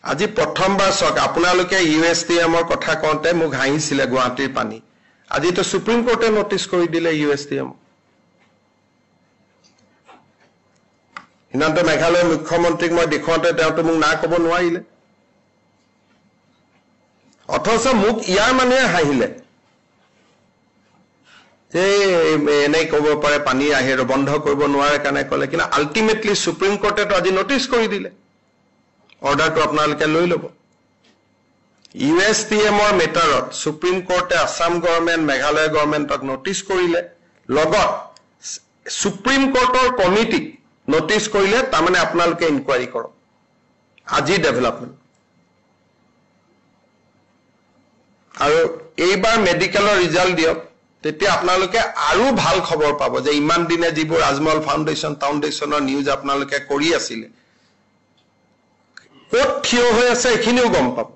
আজি প্ৰথমবাৰ চক আপোনালোকে ইউএছটিএমৰ কথা কওঁতে মোক হাঁহিছিলে গুৱাহাটীৰ পানী আজি তো সুপ্ৰিম কোৰ্টে নোটিছ কৰি দিলে ইউএছটিএম হিমন্ত মেঘালয়ৰ মুখ্যমন্ত্ৰীক মই দেখুৱাওঁতে তেওঁতো মোক না ক'ব নোৱাৰিলে অথচ মোক ইয়াৰ মানুহে হাঁহিলে যে এনেই ক'ব পাৰে পানী আহে বন্ধ কৰিব নোৱাৰে কাৰণে ক'লে কিন্তু আল্টিমেটলি সুপ্ৰিম কোৰ্টে তো আজি নোটিছ কৰি দিলে অৰ্ডাৰটো আপোনালোকে লৈ ল'ব ইউএছটিএমৰ মেটাৰত সুপ্ৰিম কোৰ্টে আসাম গভৰ্ণমেণ্ট মেঘালয় গভৰ্ণমেণ্টক নোটিছ কৰিলে লগত সুপ্ৰিম কোৰ্টৰ কমিটিক নোটিছ কৰিলে তাৰমানে আপোনালোকে ইনকুৱাৰী কৰক আজি ডেভেলপমেণ্ট আৰু এইবাৰ মেডিকেলৰ ৰিজাল্ট দিয়ক তেতিয়া আপোনালোকে আৰু ভাল খবৰ পাব যে ইমান দিনে যিবোৰ ৰাজমহল ফাউণ্ডেশ্যনৰ নিউজ আপোনালোকে কৰি আছিলে ক'ত থিয় হৈ আছে এইখিনিও গম পাব